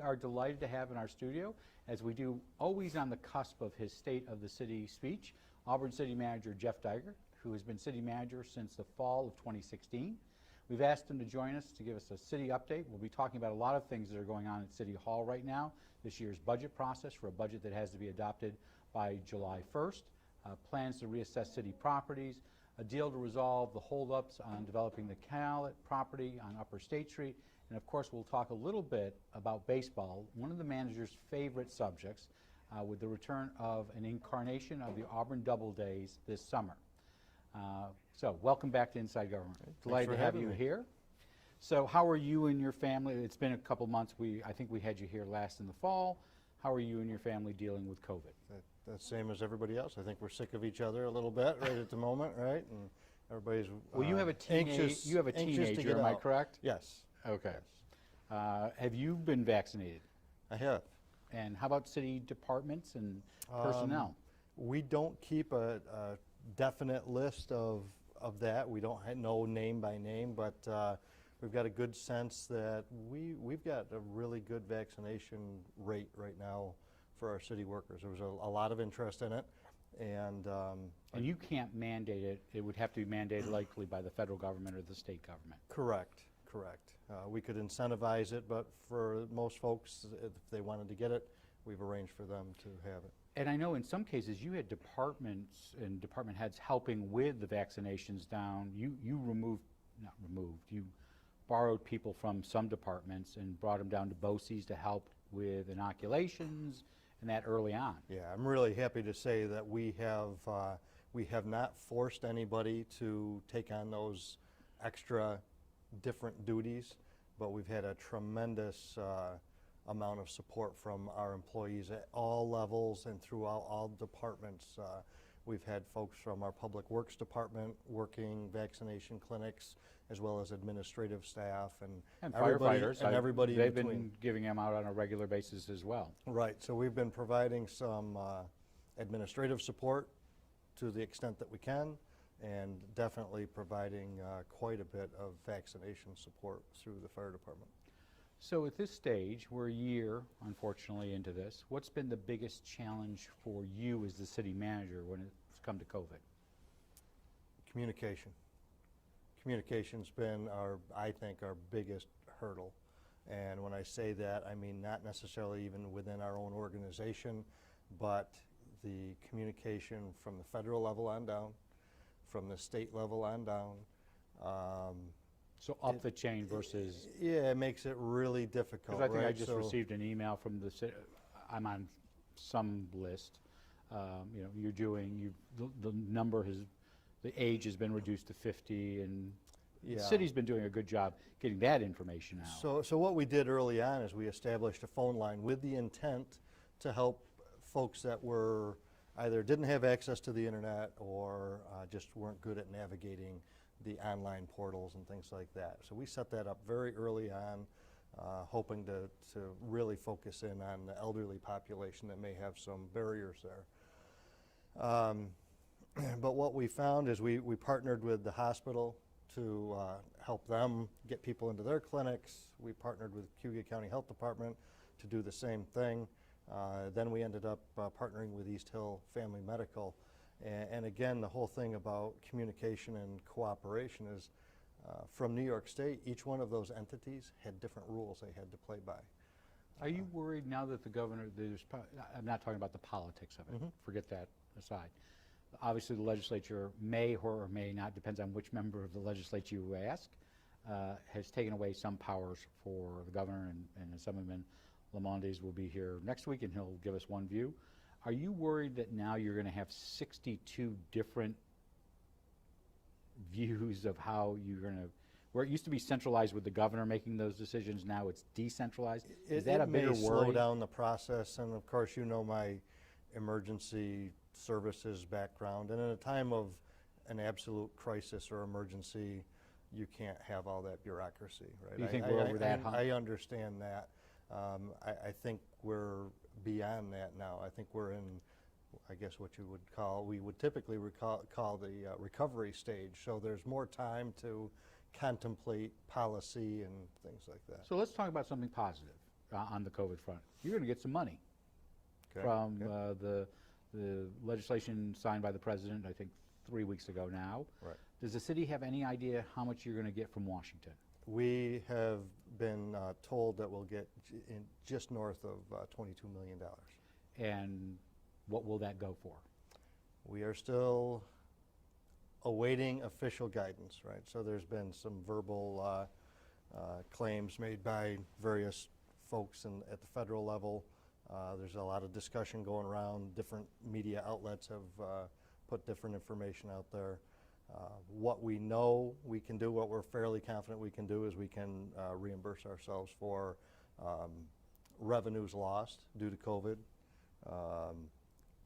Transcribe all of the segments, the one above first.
are delighted to have in our studio, as we do always on the cusp of his State of the City speech, Auburn City Manager Jeff Dygert, who has been City Manager since the fall of 2016. We've asked him to join us to give us a city update. We'll be talking about a lot of things that are going on at City Hall right now, this year's budget process for a budget that has to be adopted by July 1st, plans to reassess city properties, a deal to resolve the holdups on developing the Calet property on Upper State Street, and of course we'll talk a little bit about baseball, one of the manager's favorite subjects, with the return of an incarnation of the Auburn Doubledays this summer. So welcome back to Inside Government. Delighted to have you here. So how are you and your family? It's been a couple months. I think we had you here last in the fall. How are you and your family dealing with COVID? That's same as everybody else. I think we're sick of each other a little bit right at the moment, right? And everybody's well, you have a teenager, am I correct? Yes. Okay. Yes. Have you been vaccinated? I have. And how about city departments and personnel? We don't keep a definite list of that. We don't know name by name, but we've got a good sense that we've got a really good vaccination rate right now for our city workers. There was a lot of interest in it, and you can't mandate it. It would have to be mandated likely by the federal government or the state government. Correct. We could incentivize it, but for most folks, if they wanted to get it, we've arranged for them to have it. And I know in some cases you had departments and department heads helping with the vaccinations down. You borrowed people from some departments and brought them down to BOCES to help with inoculations and that early on. Yeah, I'm really happy to say that we have not forced anybody to take on those extra different duties, but we've had a tremendous amount of support from our employees at all levels and throughout all departments. We've had folks from our Public Works Department working vaccination clinics, as well as administrative staff and firefighters. And everybody they've in between. Been giving them out on a regular basis as well. Right, so we've been providing some administrative support to the extent that we can, and definitely providing quite a bit of vaccination support through the fire department. So at this stage, we're a year, unfortunately, into this. What's been the biggest challenge for you as the city manager when it's come to COVID? Communication. Communication's been I think, our biggest hurdle. And when I say that, I mean not necessarily even within our own organization, but the communication from the federal level on down, from the state level on down. So up the chain versus... Yeah, it makes it really difficult. Because I think right? I just received an email from the city. I'm on some list. The number the age has been reduced to 50, and the city's been doing a good job getting that information out. So what we did early on is we established a phone line with the intent to help folks that were either didn't have access to the internet or just weren't good at navigating the online portals and things like that. So we set that up very early on, hoping to really focus in on the elderly population that may have some barriers there. But what we found is we partnered with the hospital to help them get people into their clinics. We partnered with Cayuga County Health Department to do the same thing. Then we ended up partnering with East Hill Family Medical. And again, the whole thing about communication and cooperation is from New York State, each one of those entities had different rules they had to play by. Are you worried now that the governor, I'm not talking about the politics of it, forget that aside. Obviously the legislature may or may not, depends on which member of the legislature you ask, has taken away some powers for the governor, and Assemblyman Lamondes will be here next week and he'll give us one view. Are you worried that now you're going to have 62 different views of how you're going to, where it used to be centralized with the governor making those decisions, now it's decentralized? Is that a bigger worry? It may slow down the process, and of course you know my emergency services background, and in a time of an absolute crisis or emergency, you can't have all that bureaucracy, right? Do you think we're over that hump? I understand that. I think we're beyond that now. I think we're in, I guess what you would call, we would typically call the recovery stage. So there's more time to contemplate policy and things like that. So let's talk about something positive. on the COVID front. You're going to get some money Okay, from okay. the legislation signed by the president, I think 3 weeks ago now. Right. Does the city have any idea how much you're going to get from Washington? We have been told that we'll get just north of $22 million. And what will that go for? We are still awaiting official guidance, right? So there's been some verbal claims made by various folks at the federal level. There's a lot of discussion going around. Different media outlets have put different information out there. What we know we can do, what we're fairly confident we can do, is we can reimburse ourselves for revenues lost due to COVID,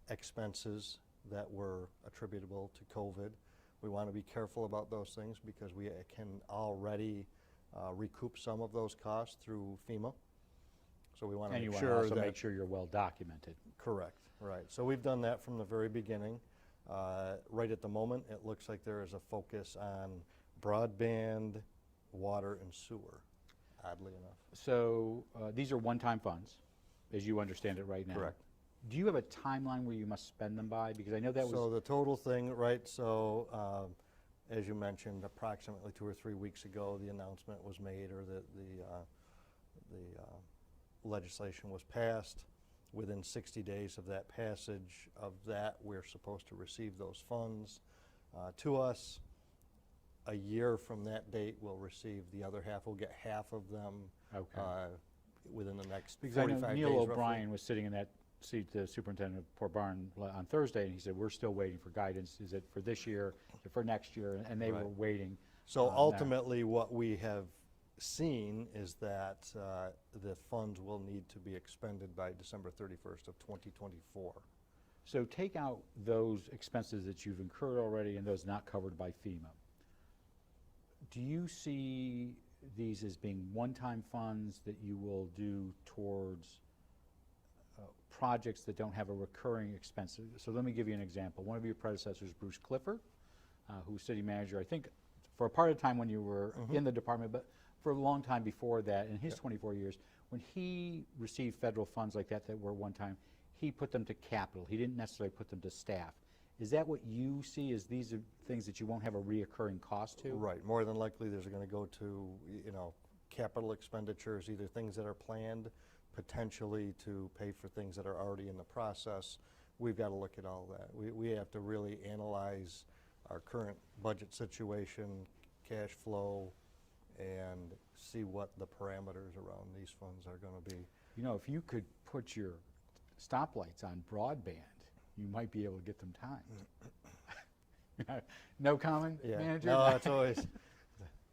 expenses that were attributable to COVID. We want to be careful about those things because we can already recoup some of those costs through FEMA. So we want to And you make want to sure also that. make sure you're well documented. Correct, right. So we've done that from the very beginning. Right at the moment, it looks like there is a focus on broadband, water, and sewer, oddly enough. So these are one-time funds, as you understand it right now. Correct. Do you have a timeline where you must spend them by? Because I know that So was, the total thing, right, so as you mentioned, approximately 2 or 3 weeks ago, the announcement was made, or the legislation was passed. Within 60 days of that passage of that, we're supposed to receive those funds to us. A year from that date, we'll receive the other half. We'll get half of them Okay. within the next because I 45 know days. Neil roughly. O'Brien was sitting in that seat, the superintendent of Port Barn, on Thursday, and he said, we're still waiting for guidance. Is it for this year, for next year? And they Right. were waiting. So on that. ultimately, what we have seen is that the funds will need to be expended by December 31st of 2024. So take out those expenses that you've incurred already and those not covered by FEMA. Do you see these as being one-time funds that you will do towards projects that don't have a recurring expense? So let me give you an example. One of your predecessors, Bruce Clifford, who was city manager, I think for a part of the time when you were in the department, but for a long time before that, in his 24 years, when he received federal funds like that were one time, he put them to capital. He didn't necessarily put them to staff. Is that what you see, as these are things that you won't have a reoccurring cost to? Right. More than likely, there's going to go to, capital expenditures, either things that are planned, potentially to pay for things that are already in the process. We've got to look at all that. We have to really analyze our current budget situation, cash flow, and see what the parameters around these funds are going to be. You know, if you could put your stoplights on broadband, you might be able to get them timed. No comment, manager? No, it's always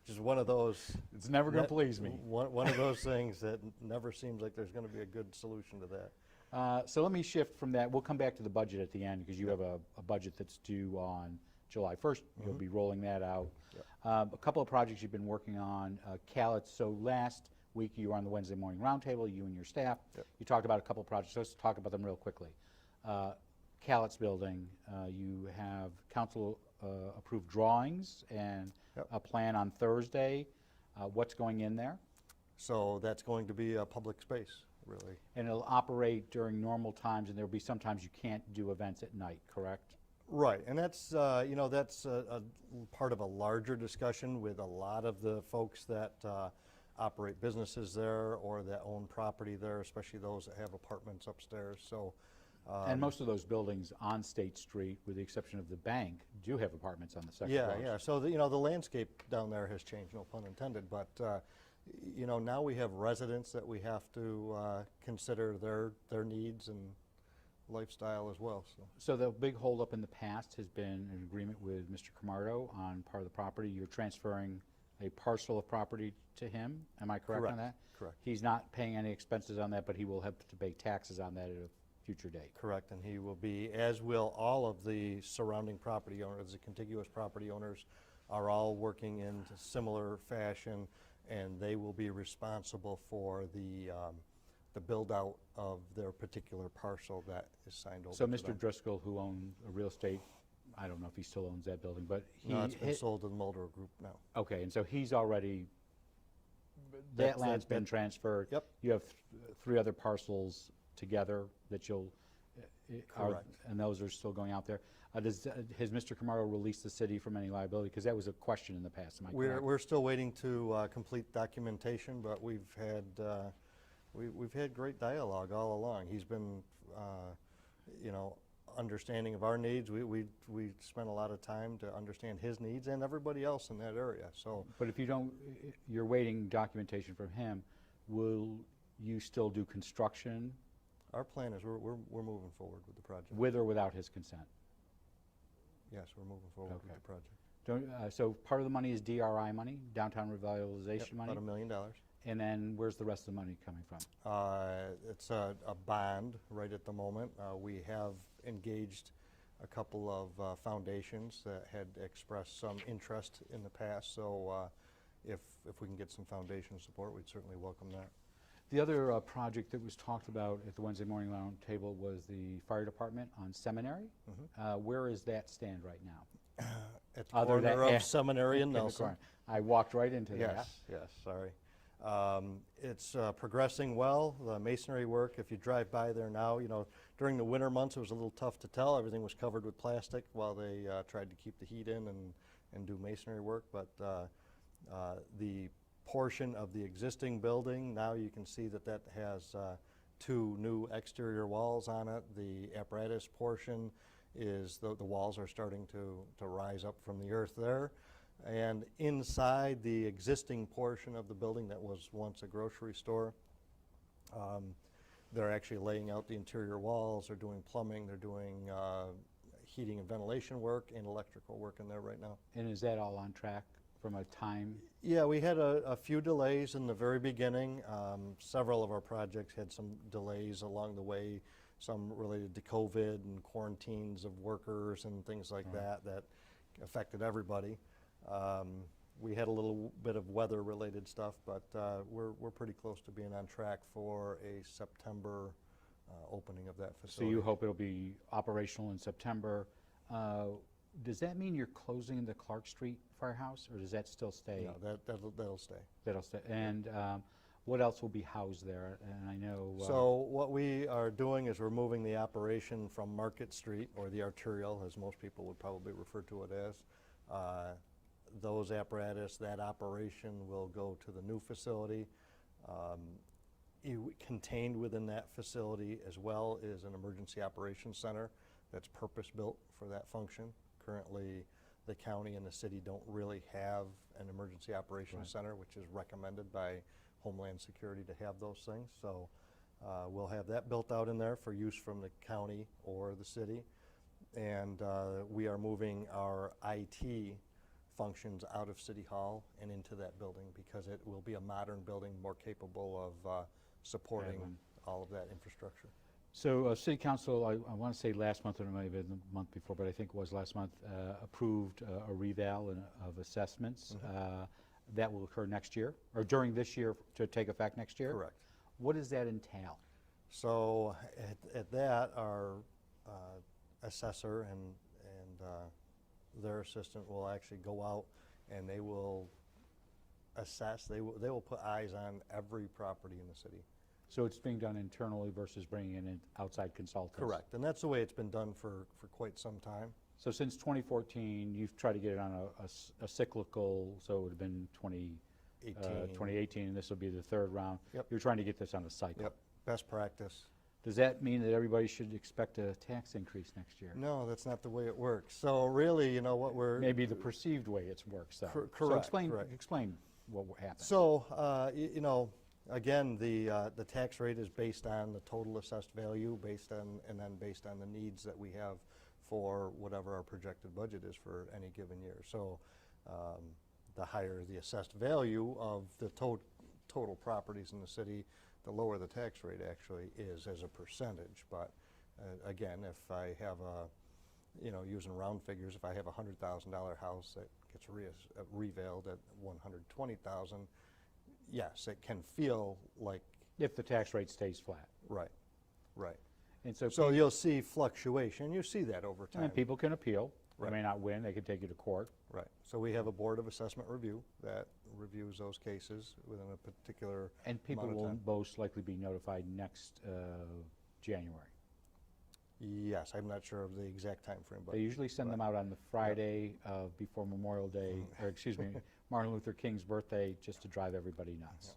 just one of those. It's never going to please me. One of those things that never seems like there's going to be a good solution to that. So let me shift from that. We'll come back to the budget at the end because you have a budget that's due on July 1st. You'll be rolling that out. Yep. A couple of projects you've been working on, Callets. So last week you were on the Wednesday morning roundtable, you and your staff. Yep. You talked about a couple of projects. Let's talk about them real quickly. Callets building, you have council approved drawings and Yep. a plan on Thursday. What's going in there? So that's going to be a public space, really. And it'll operate during normal times, and there'll be sometimes you can't do events at night, correct? Right, and that's that's a part of a larger discussion with a lot of the folks that operate businesses there or that own property there, especially those that have apartments upstairs. So, And most of those buildings on State Street, with the exception of the bank, do have apartments on the second yeah, floors. yeah. So the landscape down there has changed, no pun intended. But now we have residents that we have to consider their needs and lifestyle as well. So the big holdup in the past has been an agreement with Mr. Camardo on part of the property. You're transferring a parcel of property to him. Am I correct on that? Correct. He's not paying any expenses on that, but he will have to pay taxes on that at a future date. Correct, and he will be, as will all of the surrounding property owners, the contiguous property owners are all working in similar fashion, and they will be responsible for the build-out of their particular parcel that is signed over So to Mr. them. Driscoll, who owned a real estate, I don't know if he still owns that building, but he... No, it's been sold to the Muldrow Group now. Okay, and so he's already that land's been transferred. Yep. You have 3 other parcels together that you'll, Correct. and those are still going out there. Has Mr. Camargo released the city from any liability? Because that was a question in the past, am I correct? We're still waiting to complete documentation, but we've had great dialogue all along. He's been, you know, understanding of our needs. We spent a lot of time to understand his needs and everybody else in that area. So, But if you don't, you're waiting documentation from him, will you still do construction our plan is we're moving forward with the project. with or without his consent? Yes, we're moving forward with Okay. the project. So part of the money is DRI money, downtown revitalization Yep, money? about $1 million. And then where's the rest of the money coming from? It's a bond right at the moment. We have engaged a couple of foundations that had expressed some interest in the past, so if we can get some foundation support, we'd certainly welcome that. The other project that was talked about at the Wednesday morning round table was the fire department on Seminary. Where is that stand right now? At the Other than- corner yeah. of Seminary and In the Nelson. corner. I walked right into that. Yes, sorry. It's progressing well. The masonry work, if you drive by there now, you know, during the winter months, it was a little tough to tell. Everything was covered with plastic while they tried to keep the heat in and do masonry work. But the portion of the existing building, now you can see that has 2 new exterior walls on it. The apparatus portion is, the walls are starting to rise up from the earth there. And inside the existing portion of the building that was once a grocery store, they're actually laying out the interior walls, they're doing plumbing, they're doing heating and ventilation work and electrical work in there right now. And is that all on track from a time? Yeah, we had a few delays in the very beginning. Several of our projects had some delays along the way, some related to COVID and quarantines of workers and things like that affected everybody. We had a little bit of weather-related stuff, but we're pretty close to being on track for a September opening of that So facility. you hope it'll be operational in September. Does that mean you're closing the Clark Street Firehouse, or does that still stay? No, that'll stay. That'll stay. And what else will be housed there? And I know. So what we are doing is we're moving the operation from Market Street, or the arterial, as most people would probably refer to it as. Those apparatus, that operation will go to the new facility. Contained within that facility as well is an emergency operations center that's purpose-built for that function. Currently, the county and the city don't really have an emergency operations center, which is recommended by Homeland Security to have those things. So we'll have that built out in there for use from the county or the city. And we are moving our IT functions out of City Hall and into that building because it will be a modern building more capable of supporting all of that infrastructure. So City Council, I want to say last month, or it might have been the month before, but I think it was last month, approved a reval of assessments. That will occur next year, or during this year to take effect next year? Correct. What does that entail? So at that, our assessor and their assistant will actually go out and they will assess, they will put eyes on every property in the city. So it's being done internally versus bringing in outside consultants? Correct, and that's the way it's been done for quite some time. So since 2014, you've tried to get it on a cyclical, so it would have been 2018, and this will be the 3rd round. Yep. You're trying to get this on a cycle. Yep, best practice. Does that mean that everybody should expect a tax increase next year? No, that's not the way it works. So really, you know, what we're... Maybe the perceived way it works, though. Correct, So explain correct. what happened. So, you know, again, the tax rate is based on the total assessed value, and then based on the needs that we have for whatever our projected budget is for any given year. So, the higher the assessed value of the total properties in the city, the lower the tax rate actually is as a percentage. But again, if I have you know, using round figures, if I have a $100,000 house that gets revaled at $120,000, yes, it can feel like... If the tax rate stays flat. Right. And so So you'll see fluctuation. You see that over time. and people can appeal. They Right. may not win, they could take you to court. Right. So we have a Board of Assessment Review that reviews those cases within a particular And people amount of will time. most likely be notified next January. Yes, I'm not sure of the exact time frame, but They usually send them out on the Friday before Memorial Day, or excuse me, Martin Luther King's birthday, just to drive everybody nuts.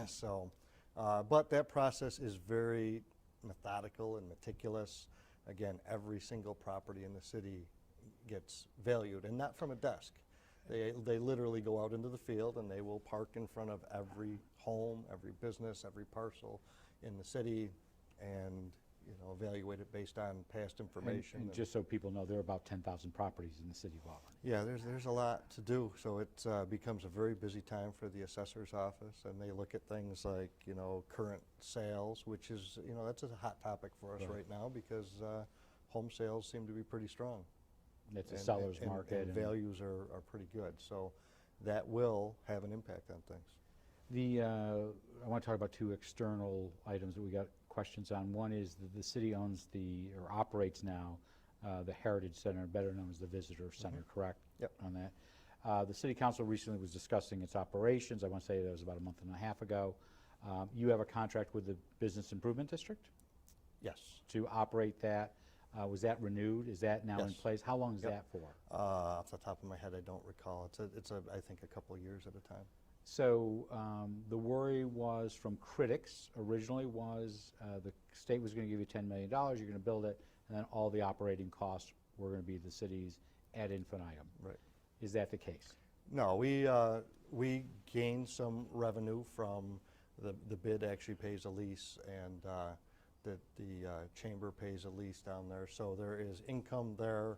so, but that process is very methodical and meticulous. Again, every single property in the city gets valued, and not from a desk. They literally go out into the field and they will park in front of every home, every business, every parcel in the city, and evaluate it based on past information. And just so people know, there are about 10,000 properties in the city of Auburn. Yeah, there's a lot to do, so it becomes a very busy time for the assessor's office, and they look at things like, current sales, which is, that's a hot topic for us right now, because home sales seem to be pretty strong. It's a seller's market. And values are pretty good, so that will have an impact on things. I want to talk about two external items that we got questions on. One is that the city owns or operates now the Heritage Center, better known as the Visitor Center, correct? Yep. On that. The City Council recently was discussing its operations. I want to say that was about a month and a half ago. You have a contract with the Business Improvement District Yes. to operate that. Was that renewed? Is that now in Yes. place? How long is Yep. that for? Off the top of my head, I don't recall. It's I think a couple of years at a time. So the worry was from critics originally was the state was going to give you $10 million, you're going to build it, and then all the operating costs were going to be the city's ad infinitum. Right. Is that the case? No, we gained some revenue from the bid actually pays a lease, and the chamber pays a lease down there. So there is income there.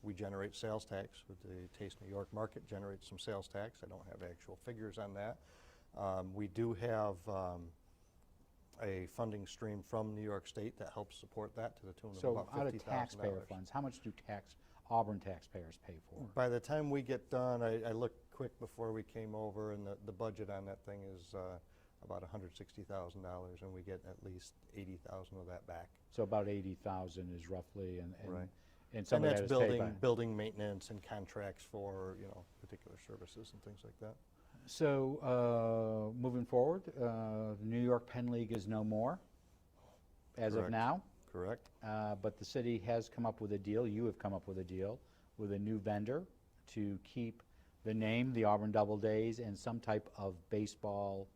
We generate sales tax with the Taste New York market, generates some sales tax. I don't have actual figures on that. We do have a funding stream from New York State that helps support that to the tune of So about $50,000. out of taxpayer funds, how much do Auburn taxpayers pay for? By the time we get done, I looked quick before we came over, and the budget on that thing is about $160,000, and we get at least $80,000 of that back. So about 80,000 is roughly, and Right. and some And of that's that is paid by. building maintenance and contracts for, particular services and things like that. So moving forward, the New York Penn League is no more as of Correct. now. Correct? But the city has come up with a deal, you have come up with a deal, with a new vendor to keep the name, the Auburn Doubledays, and some type of baseball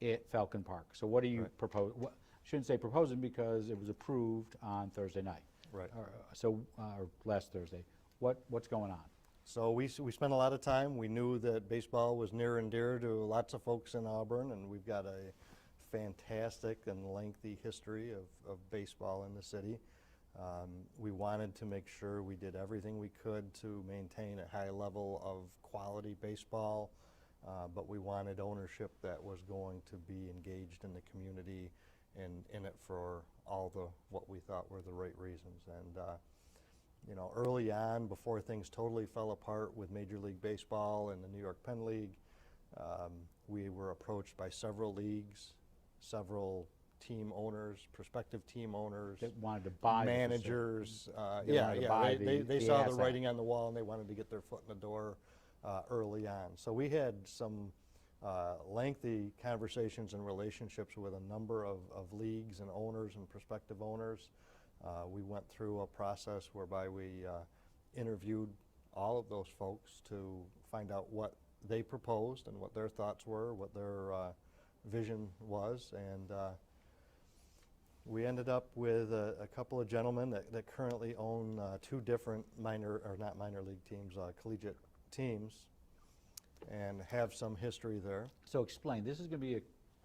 at Falcon Park. So what do you Right. propose? I shouldn't say proposing because it was approved on Thursday night. Right. Or last Thursday. What's going on? So we spent a lot of time. We knew that baseball was near and dear to lots of folks in Auburn, and we've got a fantastic and lengthy history of baseball in the city. We wanted to make sure we did everything we could to maintain a high level of quality baseball, but we wanted ownership that was going to be engaged in the community and in it for all what we thought were the right reasons. And early on, before things totally fell apart with Major League Baseball and the New York Penn League, we were approached by several leagues, several team owners, prospective team owners, That wanted to buy the managers. They wanted to buy They the saw the asset. writing on the wall, and they wanted to get their foot in the door early on. So we had some lengthy conversations and relationships with a number of leagues and owners and prospective owners. We went through a process whereby we interviewed all of those folks to find out what they proposed and what their thoughts were, what their vision was, and we ended up with a couple of gentlemen that currently own two different not minor league teams, collegiate teams, and have some history there. So explain, this is going to be a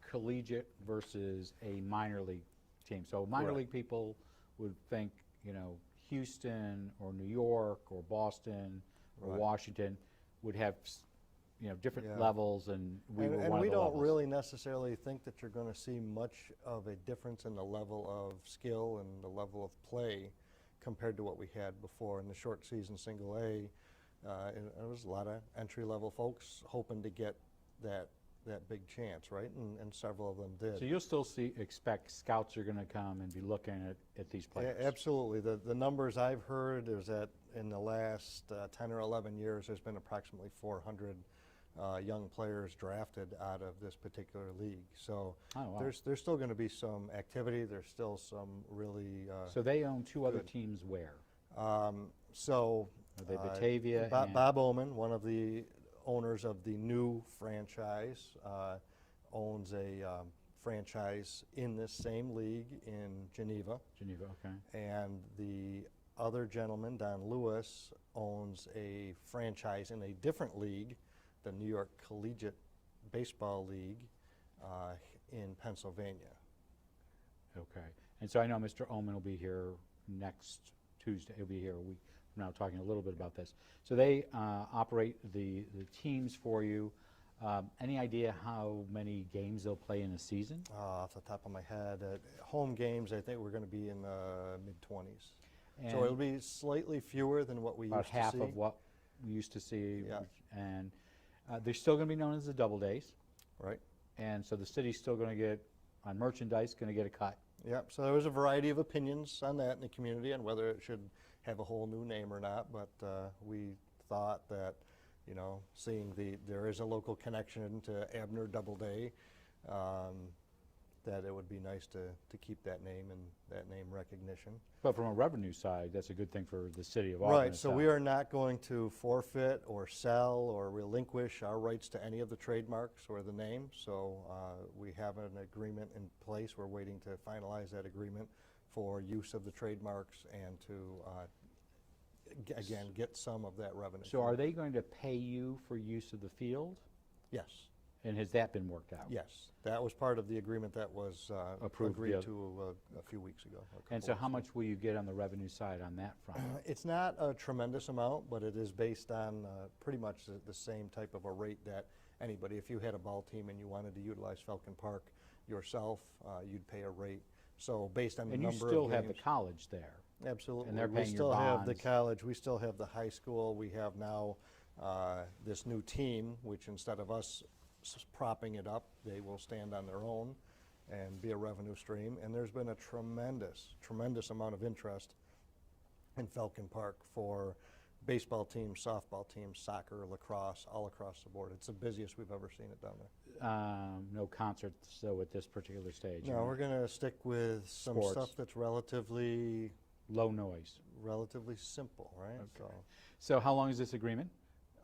collegiate versus a minor league team. So minor Correct. league people would think, Houston or New York or Boston or Right. Washington would have, different Yeah. levels, and we were And one we of the don't levels. really necessarily think that you're going to see much of a difference in the level of skill and the level of play compared to what we had before in the short season single A. And there was a lot of entry-level folks hoping to get that big chance, right? And several of them did. So you'll still expect scouts are going to come and be looking at these players? Absolutely. The numbers I've heard is that in the last 10 or 11 years, there's been approximately 400 young players drafted out of this particular league. So Oh, wow. there's still going to be some activity. There's still some really So they own two other good. teams where? So Are they Batavia? and Bob Oman, one of the owners of the new franchise, owns a franchise in this same league in Geneva. Geneva, okay. And the other gentleman, Don Lewis, owns a franchise in a different league, the New York Collegiate Baseball League in Pennsylvania. Okay. And so I know Mr. Oman will be here next Tuesday. He'll be here a week from now talking a little bit about this. So they operate the teams for you. Any idea how many games they'll play in a season? Off the top of my head, home games, I think we're going to be in the mid-20s. And So it'll be slightly fewer than what we about used to half see. of what we used to see. Yeah. And they're still going to be known as the Doubledays. Right. And so the city's still going to get, on merchandise, going to get a cut. Yep. So there was a variety of opinions on that in the community and whether it should have a whole new name or not. But we thought that, you know, seeing there is a local connection to Abner Doubleday, that it would be nice to keep that name and that name recognition. But from a revenue side, that's a good thing for the city of Auburn. Right, so we are not going to forfeit or sell or relinquish our rights to any of the trademarks or the name. So we have an agreement in place. We're waiting to finalize that agreement for use of the trademarks and to, again, get some of that revenue. So are they going to pay you for use of the field? Yes, And has that been worked out? yes. That was part of the agreement that was Approved, agreed yeah. to a few weeks ago. a And couple so weeks how ago. much will you get on the revenue side on that front? It's not a tremendous amount, but it is based on pretty much the same type of a rate that anybody, if you had a ball team and you wanted to utilize Falcon Park yourself, you'd pay a rate. So based on the And you number of still have the games- college there. Absolutely. and they're We paying your still have the bonds. college, we still have the high school, we have now this new team, which instead of us propping it up, they will stand on their own and be a revenue stream. And there's been a tremendous amount of interest in Falcon Park for baseball teams, softball teams, soccer, lacrosse, all across the board. It's the busiest we've ever seen it down there. No concerts, though, at this particular stage. No, we're going to stick with some Sports. stuff that's relatively Low noise. simple, right? Okay. So how long is this agreement?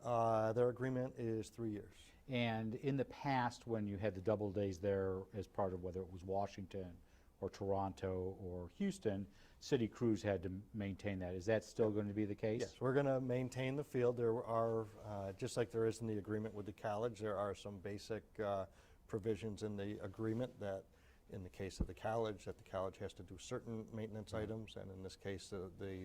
Their agreement is 3 years. And in the past, when you had the Doubledays there as part of whether it was Washington or Toronto or Houston, city crews had to maintain that. Is that still going to be the case? Yes, we're going to maintain the field. There are, just like there is in the agreement with the college, there are some basic provisions in the agreement that, in the case of the college, that the college has to do certain maintenance items, and in this case, the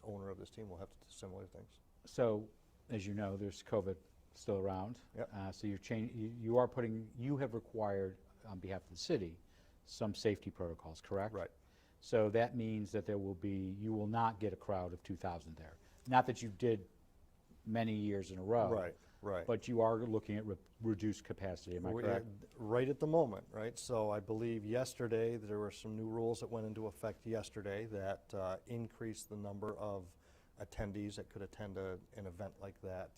owner of this team will have to do similar things. So, as you know, there's COVID still around. Yep. So you have required, on behalf of the city, some safety protocols, correct? Right. So that means that you will not get a crowd of 2,000 there. Not that you did many years in a row. Right, right. But you are looking at reduced capacity, am I correct? Right at the moment, right? So I believe yesterday, there were some new rules that went into effect yesterday that increased the number of attendees that could attend an event like that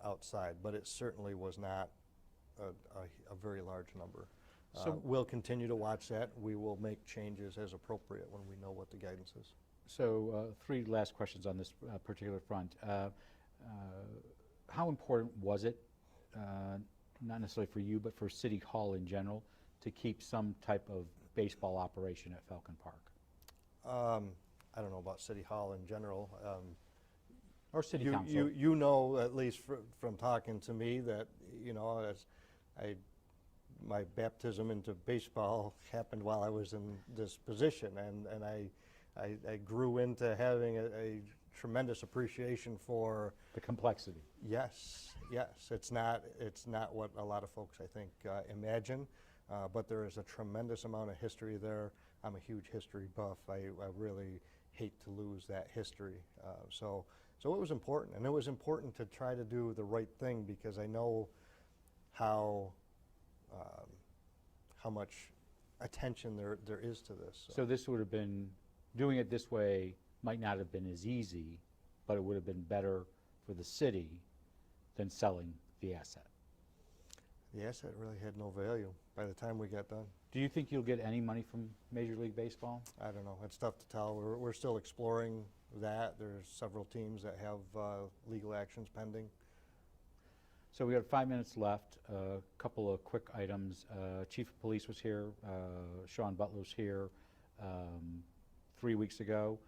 outside, but it certainly was not a very large number. So- We'll continue to watch that. We will make changes as appropriate when we know what the guidance is. So three last questions on this particular front. How important was it, not necessarily for you, but for City Hall in general, to keep some type of baseball operation at Falcon Park? I don't know about City Hall in general. Or City Council? You know, at least from talking to me, that, you know, my baptism into baseball happened while I was in this position, and I grew into having a tremendous appreciation for The complexity. yes. It's not what a lot of folks, I think, imagine, but there is a tremendous amount of history there. I'm a huge history buff. I really hate to lose that history. So it was important, and it was important to try to do the right thing, because I know how how much attention there is to this. So this would have been, doing it this way might not have been as easy, but it would have been better for the city than selling the asset. The asset really had no value by the time we got done. Do you think you'll get any money from Major League Baseball? I don't know. It's tough to tell. We're still exploring that. There's several teams that have legal actions pending. So we got 5 minutes left. A couple of quick items. Chief of Police was here. Sean Butler's here 3 weeks ago.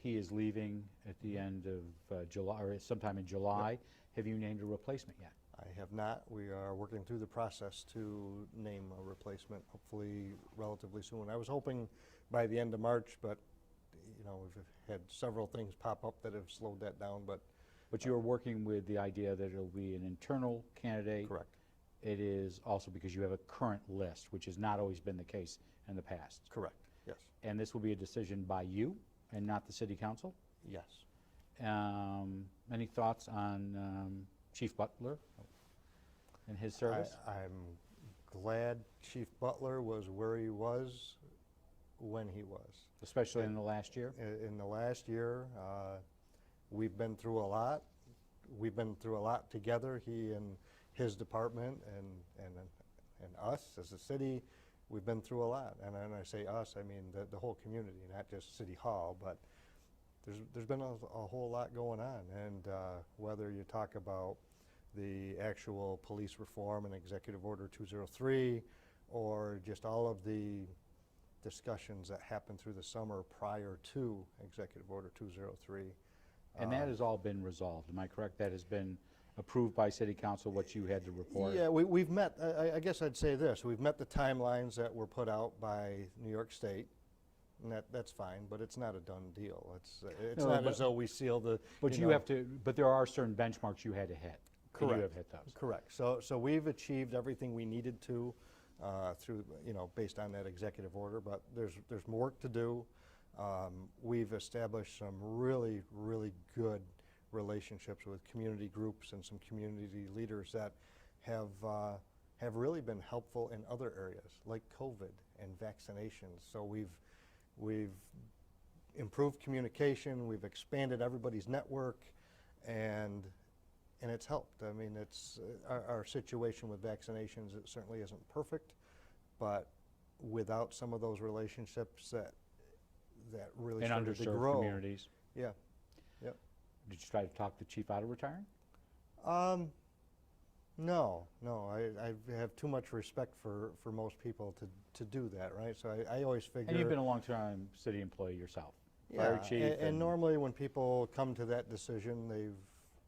He is leaving at the end of July, or sometime in July. Yep. Have you named a replacement yet? I have not. We are working through the process to name a replacement, hopefully relatively soon. I was hoping by the end of March, but you know, we've had several things pop up that have slowed that down. But you are working with the idea that it'll be an internal candidate. Correct. It is also because you have a current list, which has not always been the case in the past. Correct. Yes. And this will be a decision by you and not the city council? Yes. Any thoughts on Chief Butler and his service? I'm glad Chief Butler was where he was when he was. Especially in the last year? In the last year, we've been through a lot. We've been through a lot together, he and his department and us as a city. We've been through a lot. And when I say us, I mean the whole community, not just City Hall, but there's been a whole lot going on. And whether you talk about the actual police reform and Executive Order 203, or just all of the discussions that happened through the summer prior to Executive Order 203. And that has all been resolved, am I correct? That has been approved by City Council, what you had to report? Yeah, we've met, I guess I'd say this, we've met the timelines that were put out by New York State, and that's fine, but it's not a done deal. It's not as though we seal the... But you have to, but there are certain benchmarks you had to hit. Correct. And you have hit those. Correct. So we've achieved everything we needed to through, based on that executive order, but there's more work to do. We've established some really, really good relationships with community groups and some community leaders that have really been helpful in other areas like COVID and vaccinations. So we've improved communication, we've expanded everybody's network, and it's helped. I mean, it's our situation with vaccinations, it certainly isn't perfect, but without some of those relationships that really started to grow. And underserved communities. Yeah. Yep. Did you try to talk the chief out of retiring? No. I have too much respect for most people to do that, right? So I always figure... And you've been a long-time city employee yourself. Yeah, Fire chief. And normally when people come to that decision,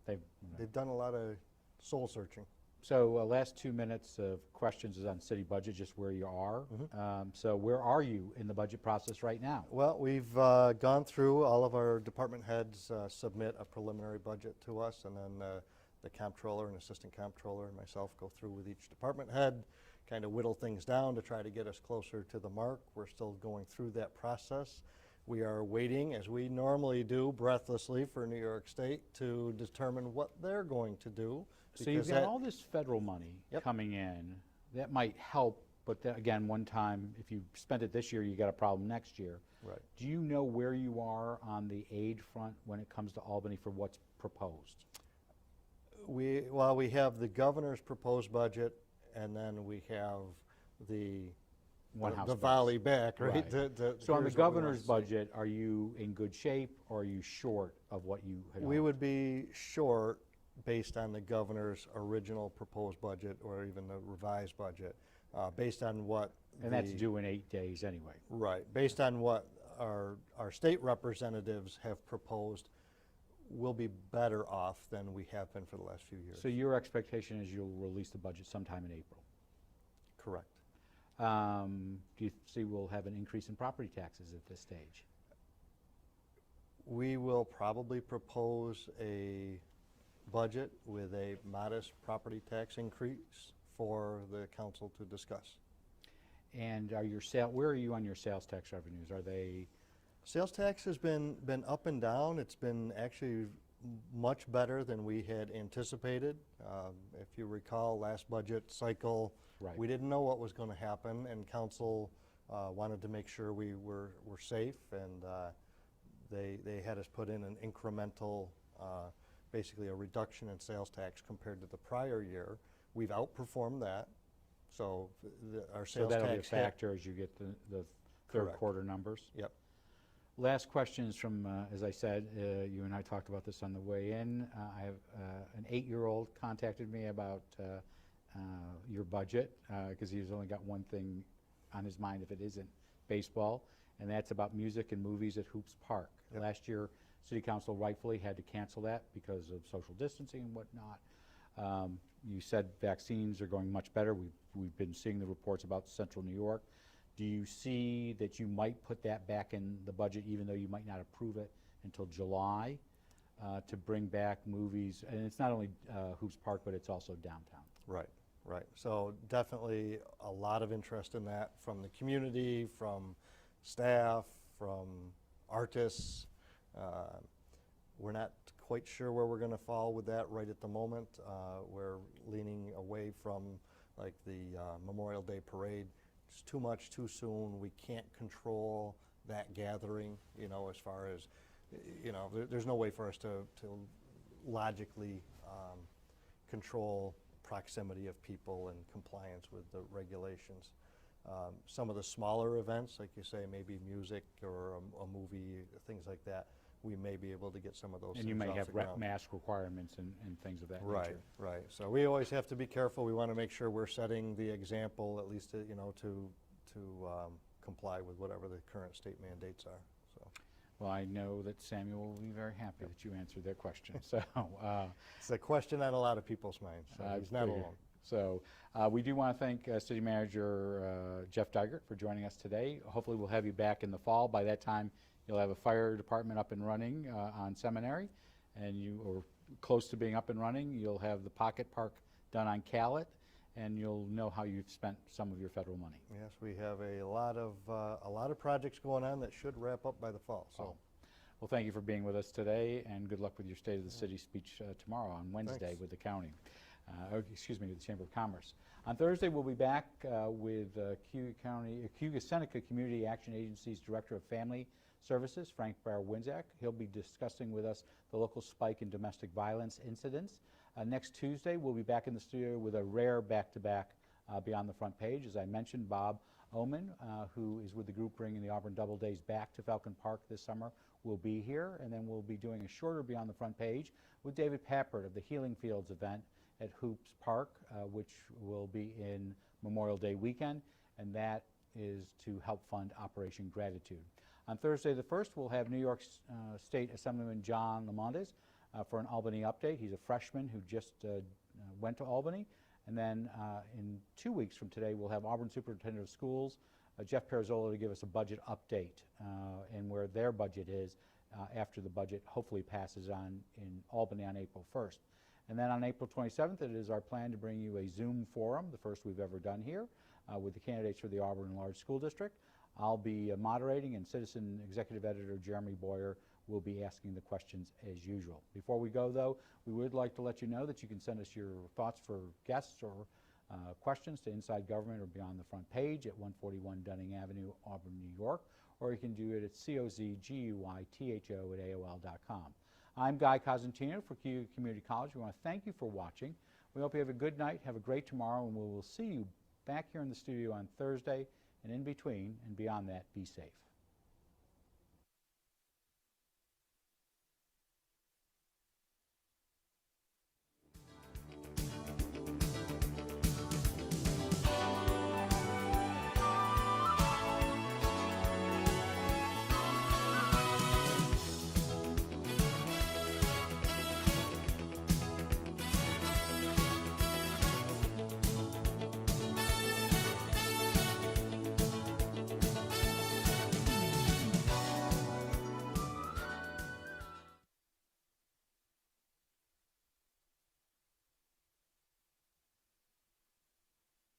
they've done a lot of soul searching. So last 2 minutes of questions is on city budget, just where you are. Mm-hmm. So where are you in the budget process right now? Well, we've gone through, all of our department heads submit a preliminary budget to us, and then the comptroller and assistant comptroller and myself go through with each department head, kind of whittle things down to try to get us closer to the mark. We're still going through that process. We are waiting, as we normally do, breathlessly for New York State to determine what they're going to do. So you've got all this federal money Yep. coming in. That might help, but again, one time, if you spent it this year, you got a problem next year. Right. Do you know where you are on the aid front when it comes to Albany for what's proposed? We have the governor's proposed budget, and then we have the volley back, right? Right. So on the governor's budget, are you in good shape, or are you short of what you had We hoped? would be short based on the governor's original proposed budget, or even the revised budget, based on what And that's due in 8 days anyway. Right, based on what our state representatives have proposed, we'll be better off than we have been for the last few years. So your expectation is you'll release the budget sometime in April? Correct. Do you see we'll have an increase in property taxes at this stage? We will probably propose a budget with a modest property tax increase for the council to discuss. And are your where are you on your sales tax revenues? Are they? Sales tax has been up and down. It's been actually much better than we had anticipated. If you recall, last budget cycle, Right. We didn't know what was going to happen, and council wanted to make sure we were safe, and they had us put in an incremental, basically a reduction in sales tax compared to the prior year. We've outperformed that, so our So sales that'll tax be a factor as you get the third Correct. quarter numbers? Yep. Last question is from, as I said, you and I talked about this on the way in. I have an 8-year-old contacted me about your budget because he's only got one thing on his mind if it isn't baseball, and that's about music and movies at Hoops Park. Yep. Last year, City Council rightfully had to cancel that because of social distancing and whatnot. You said vaccines are going much better. We've been seeing the reports about Central New York. Do you see that you might put that back in the budget, even though you might not approve it until July, to bring back movies? And it's not only Hoops Park, but it's also downtown. Right, right. So definitely a lot of interest in that from the community, from staff, from artists. We're not quite sure where we're going to fall with that right at the moment. We're leaning away from like the Memorial Day parade. It's too much too soon. We can't control that gathering, you know, as far as, you know, there's no way for us to logically control proximity of people and compliance with the regulations. Some of the smaller events, like you say, maybe music or a movie, things like that, we may be able to get some of those And things you may off have the ground. mask requirements and things of that Right, nature. right. So we always have to be careful. We want to make sure we're setting the example, at least, you know, to comply with whatever the current state mandates are. So Well, I know that Samuel will be very happy that you answered that question. So it's a question on a lot of people's minds. So I he's not figured. alone. So we do want to thank City Manager Jeff Dygert for joining us today. Hopefully we'll have you back in the fall. By that time, you'll have a fire department up and running on Seminary, and you are close to being up and running. You'll have the pocket park done on Callet, and you'll know how you've spent some of your federal money. Yes, we have a lot of projects going on that should wrap up by the fall. So Well, thank you for being with us today, and good luck with your State of the City speech tomorrow on Wednesday Thanks. with the county. Excuse me, with the Chamber of Commerce. On Thursday, we'll be back with Cayuga Seneca Community Action Agency's Director of Family Services, Frank Barr-Winzak. He'll be discussing with us the local spike in domestic violence incidents. Next Tuesday, we'll be back in the studio with a rare back-to-back Beyond the Front Page. As I mentioned, Bob Oman, who is with the group bringing the Auburn Doubledays back to Falcon Park this summer, will be here. And then we'll be doing a shorter Beyond the Front Page with David Pappert of the Healing Fields event at Hoops Park, which will be in Memorial Day weekend, and that is to help fund Operation Gratitude. On Thursday the 1st, we'll have New York State Assemblyman John Lamondes for an Albany update. He's a freshman who just went to Albany. And then in 2 weeks from today, we'll have Auburn Superintendent of Schools, Jeff Perazzola, to give us a budget update and where their budget is after the budget hopefully passes on in Albany on April 1st. And then on April 27th, it is our plan to bring you a Zoom forum, the first we've ever done here, with the candidates for the Auburn Large School District. I'll be moderating, and Citizen Executive Editor Jeremy Boyer will be asking the questions as usual. Before we go, though, we would like to let you know that you can send us your thoughts for guests or questions to Inside Government or Beyond the Front Page at 141 Dunning Avenue, Auburn, New York, or you can do it at cozguytho@aol.com. I'm Guy Cosentino for Cayuga Community College. We want to thank you for watching. We hope you have a good night, have a great tomorrow, and we will see you back here in the studio on Thursday. And in between and beyond that, be safe.